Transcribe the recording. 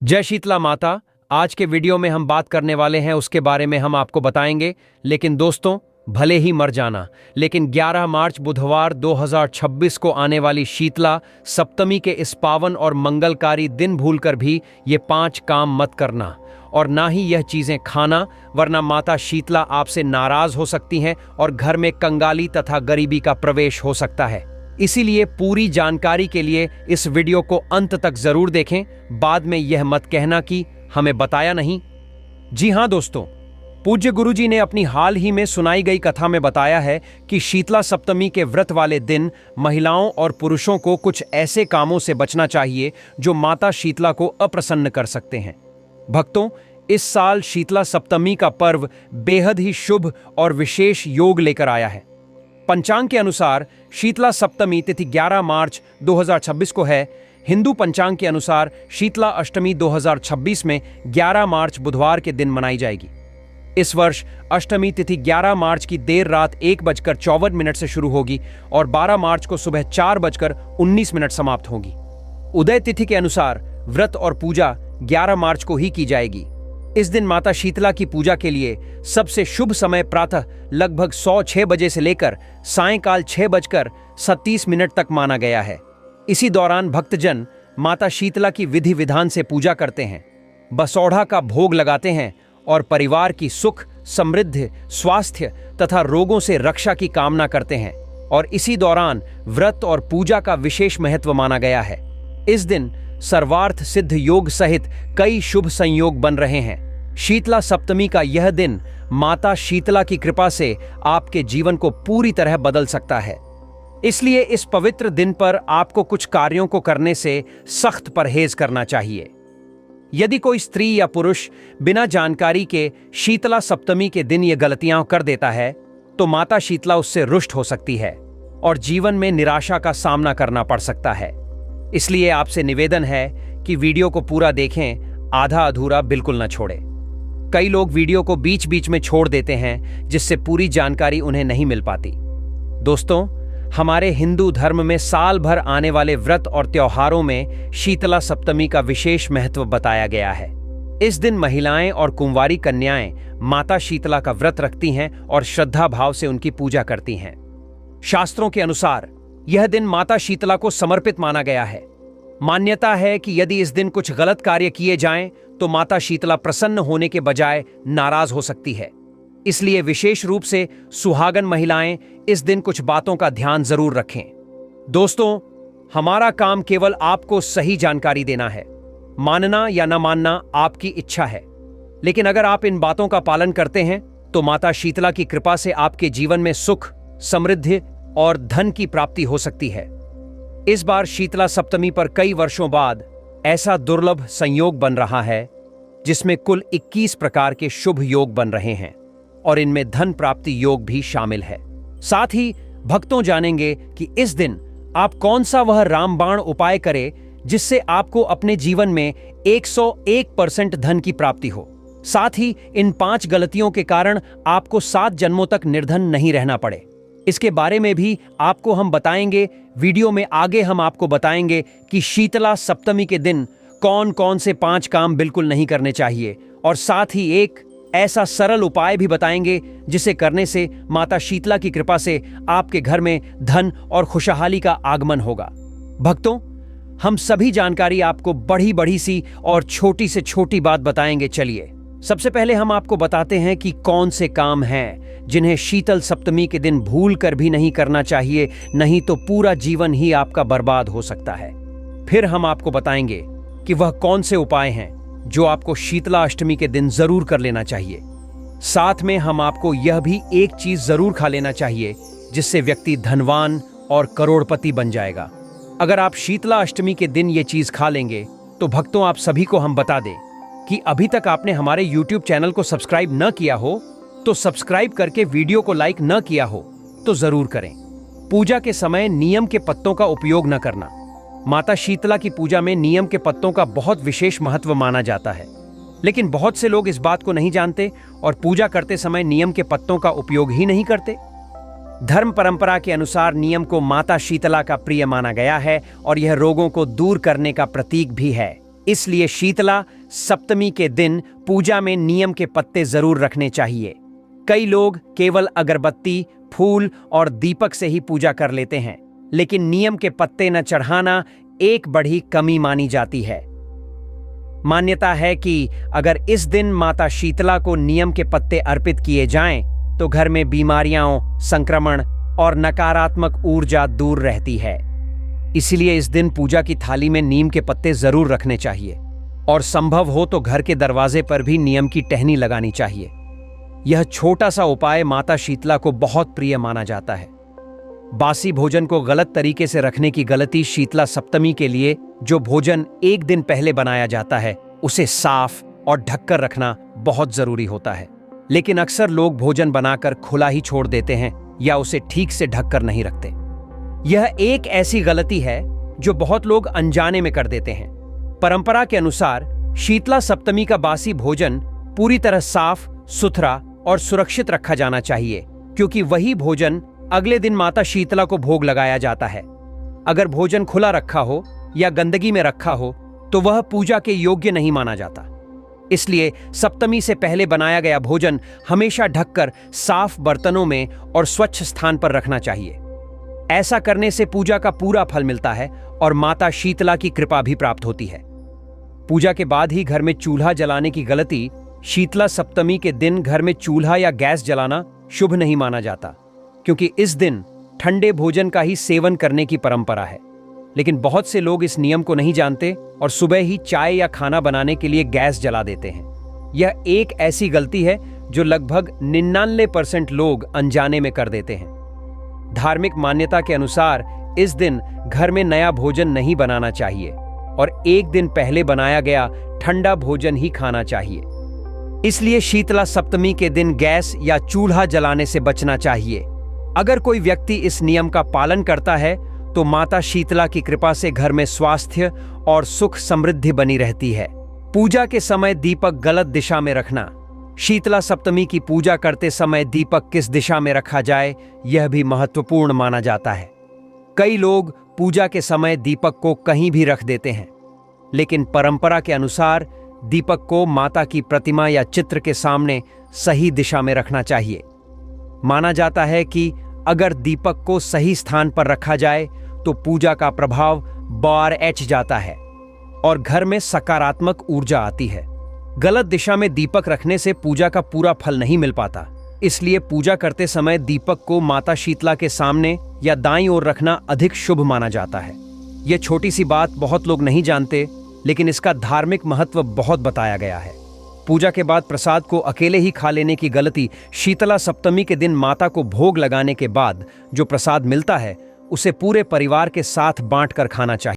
जय शीतला माता। आज के वीडियो में हम बात करने वाले हैं उसके बारे में हम आपको बताएंगे। लेकिन दोस्तों, भले ही मर जाना, लेकिन 11 मार्च बुधवार 2026 को आने वाली शीतला सप्तमी के इस पावन और मंगलकारी दिन भूलकर भी ये 5 काम मत करना, और ना ही यह चीजें खाना, वरना माता शीतला आपसे नाराज हो सकती हैं और घर में कंगाली तथा गरीबी का प्रवेश हो सकता है। इसीलिए पूरी जानकारी के लिए इस वीडियो को अंत तक जरूर देखें। बाद में यह मत कहना कि हमें बताया नहीं। जी हां दोस्तों, पूज्य गुरुजी ने अपनी हाल ही में सुनाई गई कथा में बताया है कि शीतला सप्तमी के व्रत वाले दिन महिलाओं और पुरुषों को कुछ ऐसे कामों से बचना चाहिए जो माता शीतला को अप्रसन्न कर सकते हैं। भक्तों, इस साल शीतला सप्तमी का पर्व बेहद ही शुभ और विशेष योग लेकर आया है। पंचांग के अनुसार शीतला सप्तमी तिथि 11 मार्च 2026 को है। हिंदू पंचांग के अनुसार शीतला अष्टमी 2026 में 11 मार्च बुधवार के दिन मनाई जाएगी। इस वर्ष अष्टमी तिथि 11 मार्च की देर रात 1:54 से शुरू होगी और 12 मार्च को सुबह 4:19 समाप्त होगी। उदय तिथि के अनुसार व्रत और पूजा 11 मार्च को ही की जाएगी। इस दिन माता शीतला की पूजा के लिए सबसे शुभ समय प्रातः लगभग 6 बजे से लेकर सायंकाल 6:37 तक माना गया है। इसी दौरान भक्तजन माता शीतला की विधि विधान से पूजा करते हैं, बसौढ़ा का भोग लगाते हैं और परिवार की सुख, समृद्धि, स्वास्थ्य तथा रोगों से रक्षा की कामना करते हैं। और इसी दौरान व्रत और पूजा का विशेष महत्व माना गया है। इस दिन सर्वार्थ सिद्ध योग सहित कई शुभ संयोग बन रहे हैं। शीतला सप्तमी का यह दिन माता शीतला की कृपा से आपके जीवन को पूरी तरह बदल सकता है। इसलिए इस पवित्र दिन पर आपको कुछ कार्यों को करने से सख्त परहेज करना चाहिए। यदि कोई स्त्री या पुरुष बिना जानकारी के शीतला सप्तमी के दिन ये गलतियां कर देता है तो माता शीतला उससे रुष्ट हो सकती है और जीवन में निराशा का सामना करना पड़ सकता है। इसलिए आपसे निवेदन है कि वीडियो को पूरा देखें, आधा अधूरा बिल्कुल न छोड़ें। कई लोग वीडियो को बीच बीच में छोड़ देते हैं जिससे पूरी जानकारी उन्हें नहीं मिल पाती। दोस्तों, हमारे हिंदू धर्म में साल भर आने वाले व्रत और त्योहारों में शीतला सप्तमी का विशेष महत्व बताया गया है। इस दिन महिलाएं और कुंवारी कन्याएं माता शीतला का व्रत रखती हैं और श्रद्धा भाव से उनकी पूजा करती हैं। शास्त्रों के अनुसार यह दिन माता शीतला को समर्पित माना गया है। मान्यता है कि यदि इस दिन कुछ गलत कार्य किए जाएं तो माता शीतला प्रसन्न होने के बजाय नाराज हो सकती है। इसलिए विशेष रूप से सुहागन महिलाएं इस दिन कुछ बातों का ध्यान जरूर रखें। दोस्तों, हमारा काम केवल आपको सही जानकारी देना है। मानना या न मानना आपकी इच्छा है, लेकिन अगर आप इन बातों का पालन करते हैं तो माता शीतला की कृपा से आपके जीवन में सुख, समृद्धि और धन की प्राप्ति हो सकती है। इस बार शीतला सप्तमी पर कई वर्षों बाद ऐसा दुर्लभ संयोग बन रहा है जिसमें कुल 21 प्रकार के शुभ योग बन रहे हैं और इनमें धन प्राप्ति योग भी शामिल है। साथ ही भक्तों जानेंगे कि इस दिन आप कौन सा वह रामबाण उपाय करें जिससे आपको अपने जीवन में 101% धन की प्राप्ति हो। साथ ही इन 5 गलतियों के कारण आपको 7 जन्मों तक निर्धन नहीं रहना पड़े। इसके बारे में भी आपको हम बताएंगे। वीडियो में आगे हम आपको बताएंगे कि शीतला सप्तमी के दिन कौन कौन से 5 काम बिल्कुल नहीं करने चाहिए, और साथ ही एक ऐसा सरल उपाय भी बताएंगे जिसे करने से माता शीतला की कृपा से आपके घर में धन और खुशहाली का आगमन होगा। भक्तों, हम सभी जानकारी आपको बड़ी बड़ी सी और छोटी से छोटी बात बताएंगे। चलिए, सबसे पहले हम आपको बताते हैं कि कौन से काम हैं जिन्हें शीतल सप्तमी के दिन भूल कर भी नहीं करना चाहिए, नहीं तो पूरा जीवन ही आपका बर्बाद हो सकता है। फिर हम आपको बताएंगे कि वह कौन से उपाय हैं जो आपको शीतला अष्टमी के दिन जरूर कर लेना चाहिए। साथ में हम आपको यह भी एक चीज जरूर खा लेना चाहिए जिससे व्यक्ति धनवान और करोड़पति बन जाएगा। अगर आप शीतला अष्टमी के दिन ये चीज खा लेंगे तो भक्तों, आप सभी को हम बता दें कि अभी तक आपने हमारे YouTube चैनल को सब्सक्राइब न किया हो तो सब्सक्राइब करके वीडियो को लाइक न किया हो तो जरूर करें। पूजा के समय नीम के पत्तों का उपयोग न करना। माता शीतला की पूजा में नीम के पत्तों का बहुत विशेष महत्व माना जाता है, लेकिन बहुत से लोग इस बात को नहीं जानते और पूजा करते समय नीम के पत्तों का उपयोग ही नहीं करते। धर्म परंपरा के अनुसार नीम को माता शीतला का प्रिय माना गया है और यह रोगों को दूर करने का प्रतीक भी है। इसलिए शीतला सप्तमी के दिन पूजा में नीम के पत्ते जरूर रखने चाहिए। कई लोग केवल अगरबत्ती, फूल और दीपक से ही पूजा कर लेते हैं, लेकिन नीम के पत्ते न चढ़ाना एक बड़ी कमी मानी जाती है। मान्यता है कि अगर इस दिन माता शीतला को नीम के पत्ते अर्पित किए जाएं, तो घर में बीमारियां, संक्रमण और नकारात्मक ऊर्जा दूर रहती है। इसलिए इस दिन पूजा की थाली में नीम के पत्ते जरूर रखने चाहिए और संभव हो तो घर के दरवाजे पर भी नीम की टहनी लगानी चाहिए। यह छोटा सा उपाय माता शीतला को बहुत प्रिय माना जाता है। बासी भोजन को गलत तरीके से रखने की गलती शीतला सप्तमी के लिए जो भोजन एक दिन पहले बनाया जाता है उसे साफ और ढककर रखना बहुत जरूरी होता है। लेकिन अक्सर लोग भोजन बनाकर खुला ही छोड़ देते हैं या उसे ठीक से ढककर नहीं रखते। यह एक ऐसी गलती है जो बहुत लोग अनजाने में कर देते हैं। परंपरा के अनुसार शीतला सप्तमी का बासी भोजन पूरी तरह साफ सुथरा और सुरक्षित रखा जाना चाहिए, क्योंकि वही भोजन अगले दिन माता शीतला को भोग लगाया जाता है। अगर भोजन खुला रखा हो या गंदगी में रखा हो तो वह पूजा के योग्य नहीं माना जाता। इसलिए सप्तमी से पहले बनाया गया भोजन हमेशा ढककर साफ बर्तनों में और स्वच्छ स्थान पर रखना चाहिए। ऐसा करने से पूजा का पूरा फल मिलता है और माता शीतला की कृपा भी प्राप्त होती है। पूजा के बाद ही घर में चूल्हा जलाने की गलती। शीतला सप्तमी के दिन घर में चूल्हा या गैस जलाना शुभ नहीं माना जाता, क्योंकि इस दिन ठंडे भोजन का ही सेवन करने की परंपरा है। लेकिन बहुत से लोग इस नियम को नहीं जानते और सुबह ही चाय या खाना बनाने के लिए गैस जला देते हैं। यह एक ऐसी गलती है जो लगभग 99% लोग अनजाने में कर देते हैं। धार्मिक मान्यता के अनुसार इस दिन घर में नया भोजन नहीं बनाना चाहिए और एक दिन पहले बनाया गया ठंडा भोजन ही खाना चाहिए। इसलिए शीतला सप्तमी के दिन गैस या चूल्हा जलाने से बचना चाहिए। अगर कोई व्यक्ति इस नियम का पालन करता है तो माता शीतला की कृपा से घर में स्वास्थ्य और सुख समृद्धि बनी रहती है। पूजा के समय दीपक गलत दिशा में रखना। शीतला सप्तमी की पूजा करते समय दीपक किस दिशा में रखा जाए यह भी महत्वपूर्ण माना जाता है। कई लोग पूजा के समय दीपक को कहीं भी रख देते हैं, लेकिन परंपरा के अनुसार दीपक को माता की प्रतिमा या चित्र के सामने सही दिशा में रखना चाहिए। माना जाता है कि अगर दीपक को सही स्थान पर रखा जाए तो पूजा का प्रभाव बढ़ जाता है और घर में सकारात्मक ऊर्जा आती है। गलत दिशा में दीपक रखने से पूजा का पूरा फल नहीं मिल पाता। इसलिए पूजा करते समय दीपक को माता शीतला के सामने या दाईं ओर रखना अधिक शुभ माना जाता है। यह छोटी सी बात बहुत लोग नहीं जानते, लेकिन इसका धार्मिक महत्व बहुत बताया गया है। पूजा के बाद प्रसाद को अकेले ही खा लेने की गलती। शीतला सप्तमी के दिन माता को भोग लगाने के बाद जो प्रसाद मिलता है उसे पूरे परिवार के साथ बांटकर खाना चाहिए।